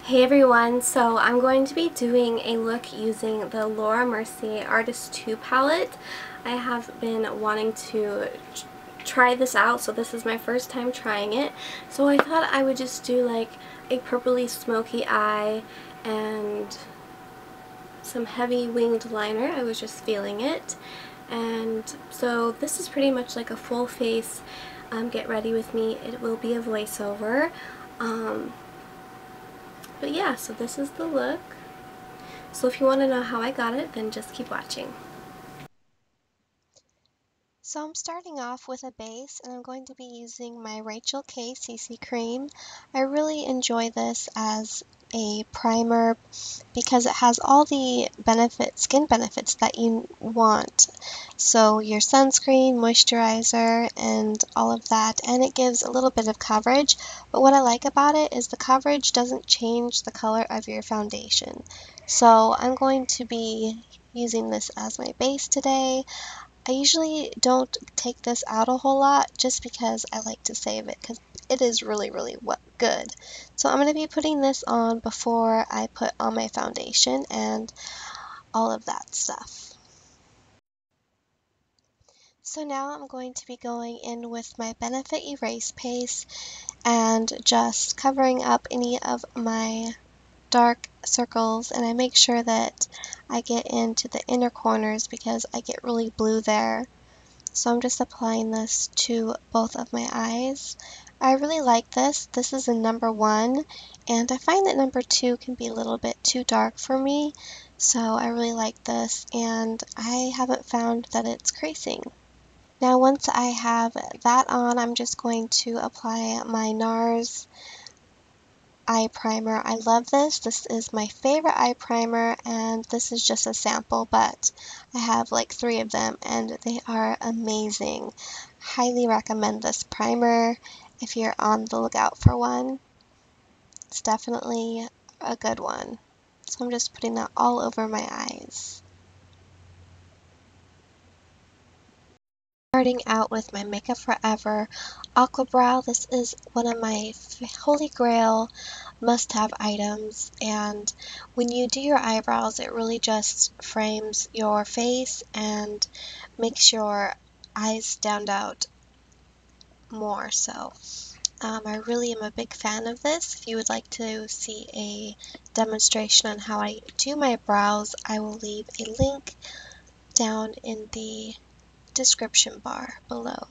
Hey everyone, so I'm going to be doing a look using the Laura Mercier Artist 2 palette. I have been wanting to try this out, so this is my first time trying it. So I thought I would just do like a purpley smoky eye and some heavy winged liner. I was just feeling it. And so this is pretty much like a full face get ready with me. It will be a voiceover. But yeah, so this is the look. So if you want to know how I got it, then just keep watching. So I'm starting off with a base, and I'm going to be using my Rachel K CC Cream. I really enjoy this as a primer because it has all the skin benefits that you want. So your sunscreen, moisturizer, and all of that, and it gives a little bit of coverage. But what I like about it is the coverage doesn't change the color of your foundation. So I'm going to be using this as my base today. I usually don't take this out a whole lot just because I like to save it because it is really, really good. So I'm going to be putting this on before I put on my foundation and all of that stuff. So now I'm going to be going in with my Benefit Erase Paste and just covering up any of my dark circles, and I make sure that I get into the inner corners because I get really blue there. So I'm just applying this to both of my eyes. I really like this. This is a number 1, and I find that number 2 can be a little bit too dark for me. So I really like this, and I haven't found that it's creasing. Now once I have that on, I'm just going to apply my NARS eye primer. I love this. This is my favorite eye primer, and this is just a sample, but I have like 3 of them and they are amazing. Highly recommend this primer if you're on the lookout for one. It's definitely a good one. So I'm just putting that all over my eyes. Starting out with my Makeup Forever Aqua Brow. This is one of my holy grail must-have items, and when you do your eyebrows, it really just frames your face and makes your eyes stand out more so. I really am a big fan of this. If you would like to see a demonstration on how I do my brows, I will leave a link down in the description bar below.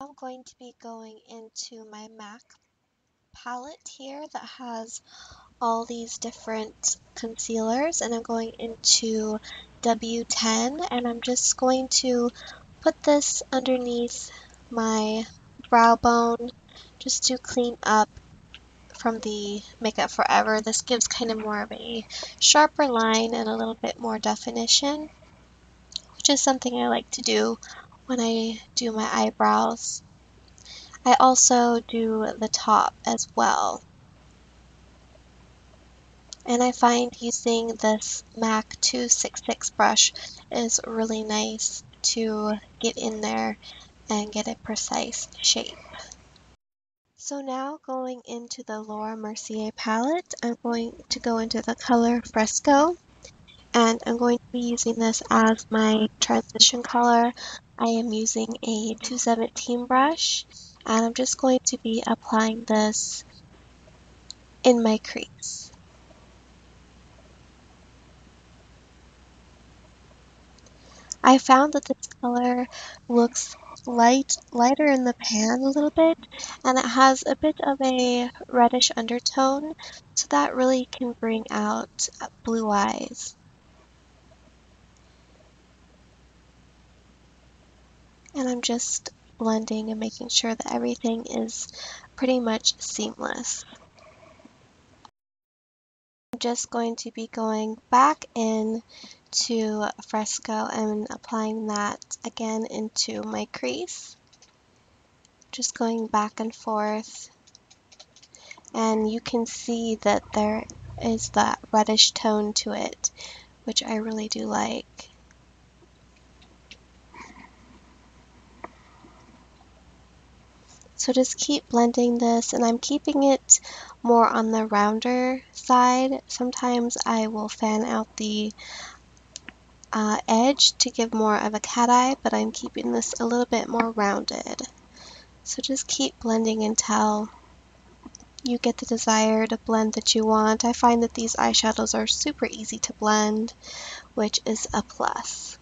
I'm going to be going into my MAC palette here that has all these different concealers, and I'm going into W10, and I'm just going to put this underneath my brow bone just to clean up from the Makeup Forever. This gives kind of more of a sharper line and a little bit more definition, which is something I like to do when I do my eyebrows. I also do the top as well. And I find using this MAC 266 brush is really nice to get in there and get a precise shape. So now going into the Laura Mercier palette, I'm going to go into the color Fresco, and I'm going to be using this as my transition color. I am using a 217 brush, and I'm just going to be applying this in my crease. I found that this color looks lighter in the pan a little bit, and it has a bit of a reddish undertone, so that really can bring out blue eyes. And I'm just blending and making sure that everything is pretty much seamless. I'm just going to be going back in to Fresco and applying that again into my crease. Just going back and forth, and you can see that there is that reddish tone to it, which I really do like. So just keep blending this, and I'm keeping it more on the rounder side. Sometimes I will fan out the edge to give more of a cat eye, but I'm keeping this a little bit more rounded. So just keep blending until you get the desired blend that you want. I find that these eyeshadows are super easy to blend, which is a plus.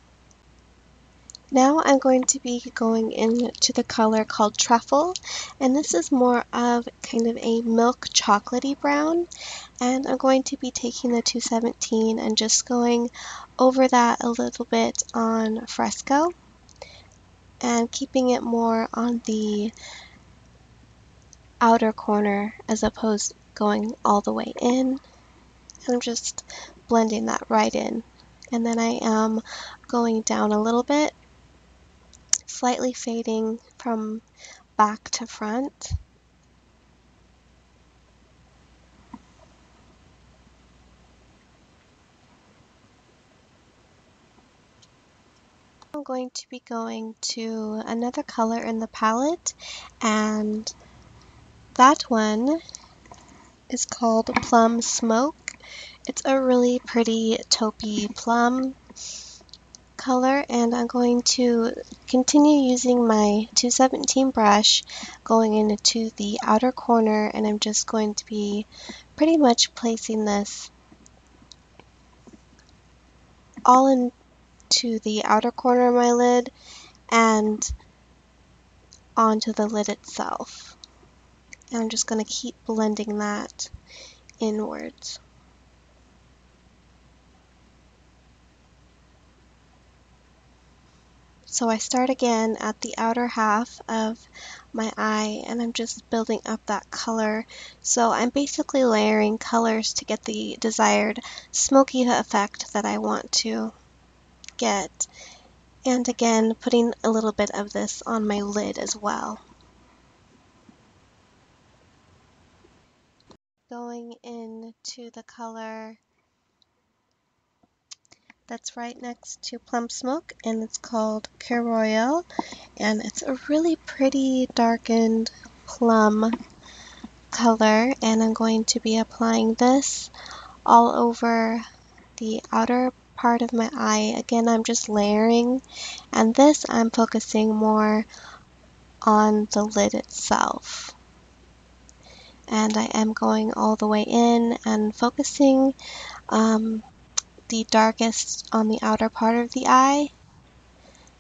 Now I'm going to be going into the color called Truffle, and this is more of kind of a milk chocolatey brown, and I'm going to be taking the 217 and just going over that a little bit on Fresco and keeping it more on the outer corner as opposed to going all the way in. And I'm just blending that right in. And then I am going down a little bit, slightly fading from back to front. I'm going to be going to another color in the palette, and that one is called Plum Smoke. It's a really pretty taupey plum color, and I'm going to continue using my 217 brush going into the outer corner, and I'm just going to be pretty much placing this all into the outer corner of my lid and onto the lid itself. And I'm just going to keep blending that inwards. So I start again at the outer half of my eye, and I'm just building up that color. So I'm basically layering colors to get the desired smoky effect that I want to get. And again, putting a little bit of this on my lid as well. Going into the color that's right next to Plum Smoke, and it's called Cure Royale, and it's a really pretty darkened plum color, and I'm going to be applying this all over the outer part of my eye. Again, I'm just layering, and this I'm focusing more on the lid itself. And I am going all the way in and focusing the darkest on the outer part of the eye,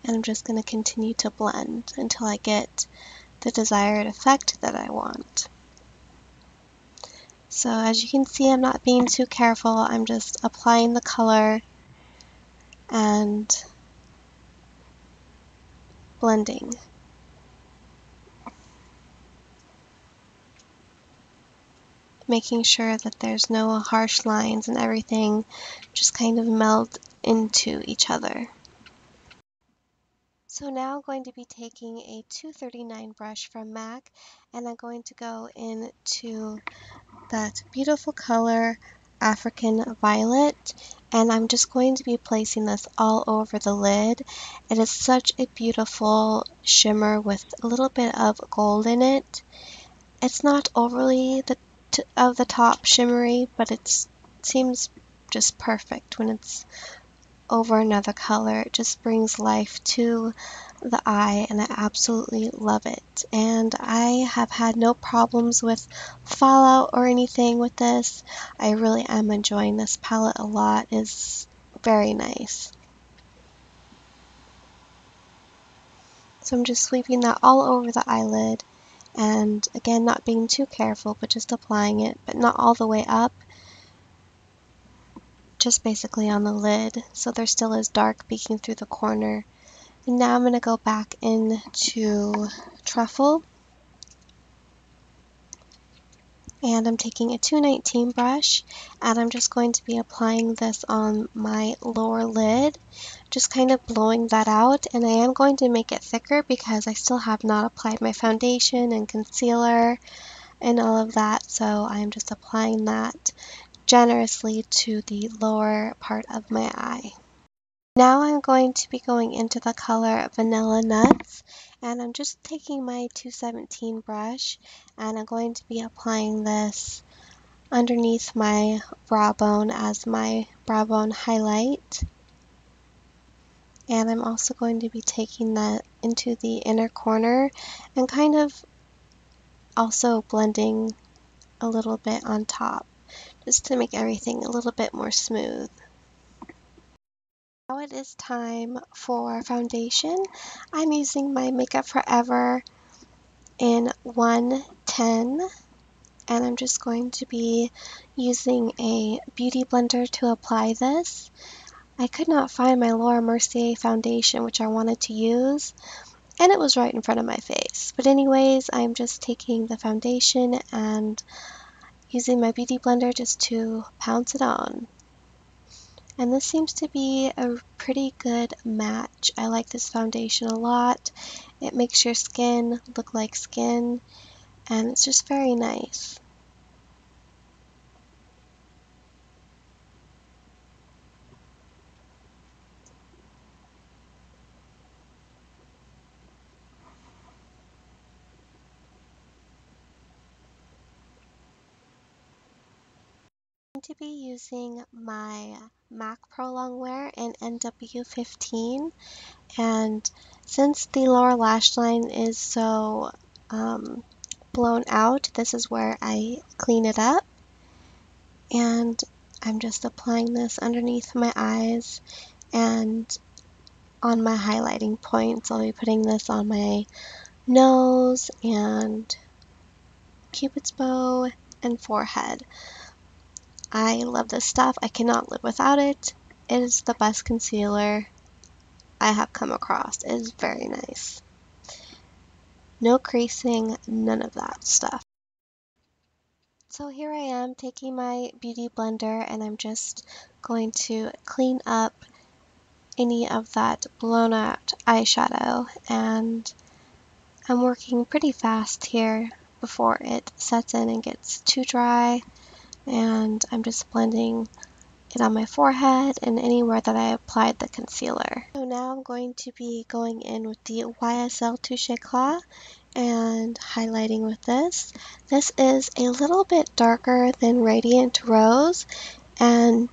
and I'm just going to continue to blend until I get the desired effect that I want. So as you can see, I'm not being too careful. I'm just applying the color and blending. Making sure that there's no harsh lines and everything just kind of meld into each other. So now I'm going to be taking a 239 brush from MAC, and I'm going to go into that beautiful color African Violet, and I'm just going to be placing this all over the lid. It is such a beautiful shimmer with a little bit of gold in it. It's not overly of the top shimmery, but it seems just perfect when it's over another color. It just brings life to the eye, and I absolutely love it. And I have had no problems with fallout or anything with this. I really am enjoying this palette a lot. It's very nice. So I'm just sweeping that all over the eyelid, and again, not being too careful, but just applying it, but not all the way up, just basically on the lid, so there still is dark peeking through the corner. And now I'm going to go back into Truffle, and I'm taking a 219 brush, and I'm just going to be applying this on my lower lid, just kind of blowing that out. And I am going to make it thicker because I still have not applied my foundation and concealer and all of that, so I'm just applying that generously to the lower part of my eye. Now I'm going to be going into the color Vanilla Nuts, and I'm just taking my 217 brush, and I'm going to be applying this underneath my brow bone as my brow bone highlight. And I'm also going to be taking that into the inner corner and kind of also blending a little bit on top, just to make everything a little bit more smooth. Now it is time for foundation. I'm using my Makeup Forever in 110, and I'm just going to be using a beauty blender to apply this. I could not find my Laura Mercier foundation, which I wanted to use, and it was right in front of my face. But anyways, I'm just taking the foundation and using my beauty blender just to pounce it on. And this seems to be a pretty good match. I like this foundation a lot. It makes your skin look like skin, and it's just very nice. I'm going to be using my MAC Pro Longwear in NW15, and since the lower lash line is so blown out, this is where I clean it up. And I'm just applying this underneath my eyes and on my highlighting points. I'll be putting this on my nose and cupid's bow and forehead. I love this stuff. I cannot live without it. It is the best concealer I have come across. It is very nice. No creasing, none of that stuff. So here I am taking my beauty blender, and I'm just going to clean up any of that blown out eyeshadow, and I'm working pretty fast here before it sets in and gets too dry, and I'm just blending it on my forehead and anywhere that I applied the concealer. So now I'm going to be going in with the YSL Touche Éclat and highlighting with this. This is a little bit darker than Radiant Rose, and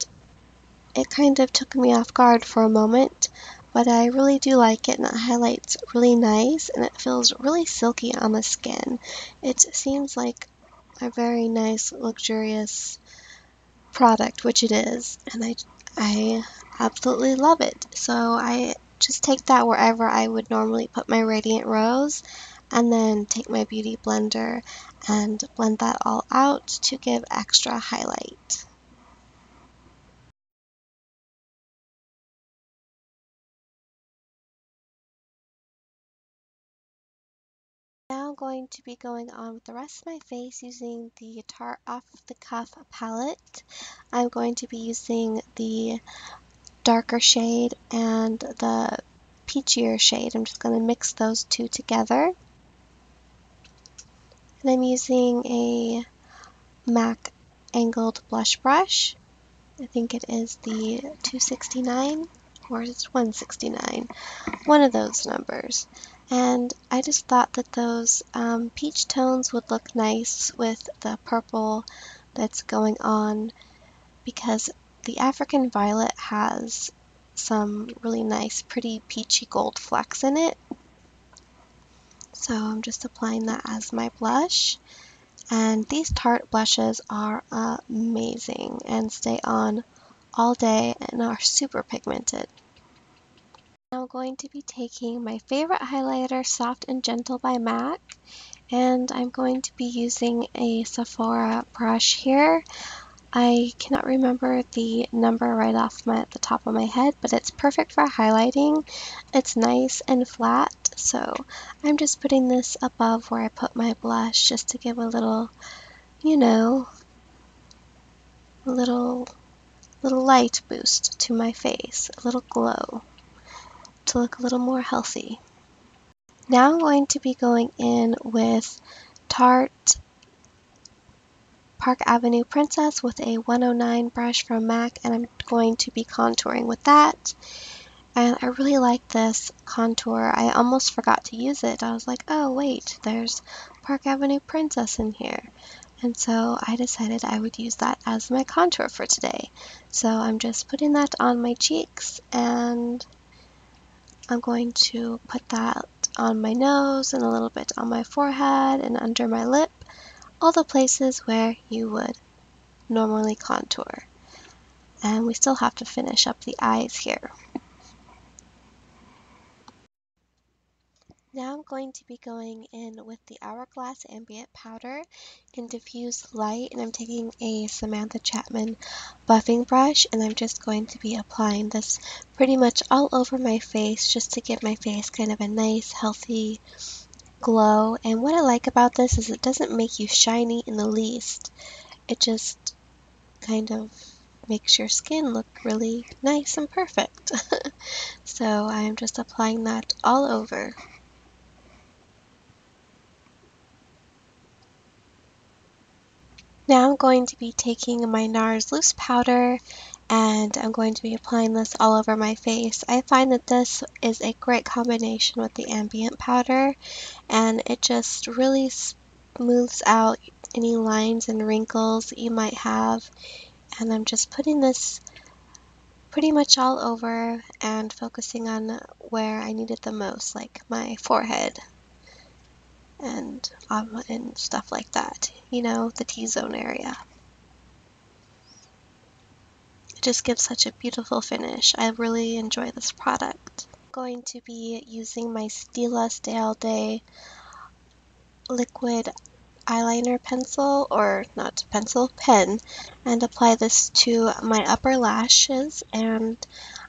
it kind of took me off guard for a moment, but I really do like it, and it highlights really nice, and it feels really silky on the skin. It seems like a very nice, luxurious product, which it is, and I absolutely love it. So I just take that wherever I would normally put my Radiant Rose, and then take my beauty blender and blend that all out to give extra highlight. Now I'm going to be going on with the rest of my face using the Tarte Off the Cuff palette. I'm going to be using the darker shade and the peachier shade. I'm just going to mix those two together. And I'm using a MAC angled blush brush. I think it is the 269 or it's 169, one of those numbers. And I just thought that those peach tones would look nice with the purple that's going on, because the African Violet has some really nice, pretty peachy gold flecks in it. So I'm just applying that as my blush. And these Tarte blushes are amazing and stay on all day and are super pigmented. Now I'm going to be taking my favorite highlighter, Soft and Gentle by MAC, and I'm going to be using a Sephora brush here. I cannot remember the number right off the top of my head, but it's perfect for highlighting. It's nice and flat, so I'm just putting this above where I put my blush just to give a little, you know, a little light boost to my face, a little glow to look a little more healthy. Now I'm going to be going in with Tarte Park Avenue Princess with a 109 brush from MAC, and I'm going to be contouring with that. And I really like this contour. I almost forgot to use it. I was like, oh wait, there's Park Avenue Princess in here. And so I decided I would use that as my contour for today. So I'm just putting that on my cheeks, and I'm going to put that on my nose and a little bit on my forehead and under my lip, all the places where you would normally contour. And we still have to finish up the eyes here. Now I'm going to be going in with the Hourglass Ambient Powder in Diffuse Light, and I'm taking a Samantha Chapman buffing brush, and I'm just going to be applying this pretty much all over my face just to give my face kind of a nice, healthy glow. And what I like about this is it doesn't make you shiny in the least. It just kind of makes your skin look really nice and perfect. So I'm just applying that all over. Now I'm going to be taking my NARS loose powder, and I'm going to be applying this all over my face. I find that this is a great combination with the ambient powder, and it just really smooths out any lines and wrinkles that you might have. And I'm just putting this pretty much all over and focusing on where I need it the most, like my forehead and stuff like that, you know, the T-zone area. It just gives such a beautiful finish. I really enjoy this product. I'm going to be using my Stila Stay All Day liquid eyeliner pencil, or not pencil, pen, and apply this to my upper lashes, and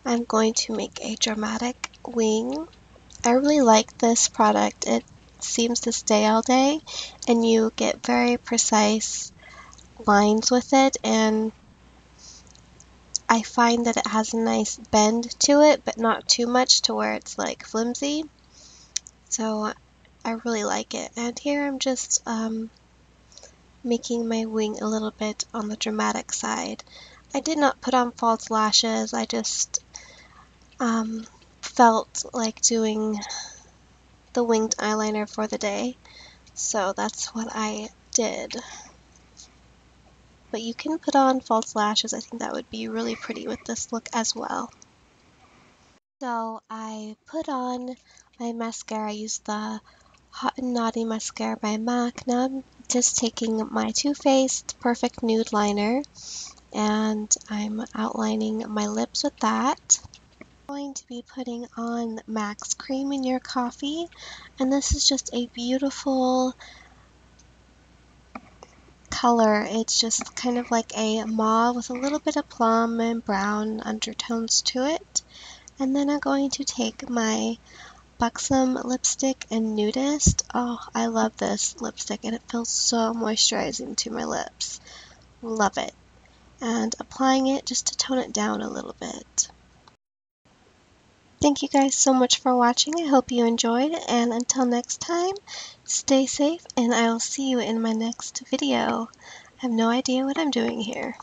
I'm going to make a dramatic wing. I really like this product. It seems to stay all day, and you get very precise lines with it, and I find that it has a nice bend to it, but not too much to where it's like flimsy. So I really like it. And here I'm just making my wing a little bit on the dramatic side. I did not put on false lashes. I just felt like doing the winged eyeliner for the day. So that's what I did. But you can put on false lashes. I think that would be really pretty with this look as well. So I put on my mascara. I used the Hot and Naughty mascara by MAC. Now I'm just taking my Too Faced Perfect Nude Liner, and I'm outlining my lips with that. I'm going to be putting on MAC's Cream in Your Coffee, and this is just a beautiful color. It's just kind of like a mauve with a little bit of plum and brown undertones to it. And then I'm going to take my Buxom lipstick in Nudist. Oh, I love this lipstick, and it feels so moisturizing to my lips. Love it. And applying it just to tone it down a little bit. Thank you guys so much for watching. I hope you enjoyed, and until next time, stay safe, and I will see you in my next video. I have no idea what I'm doing here.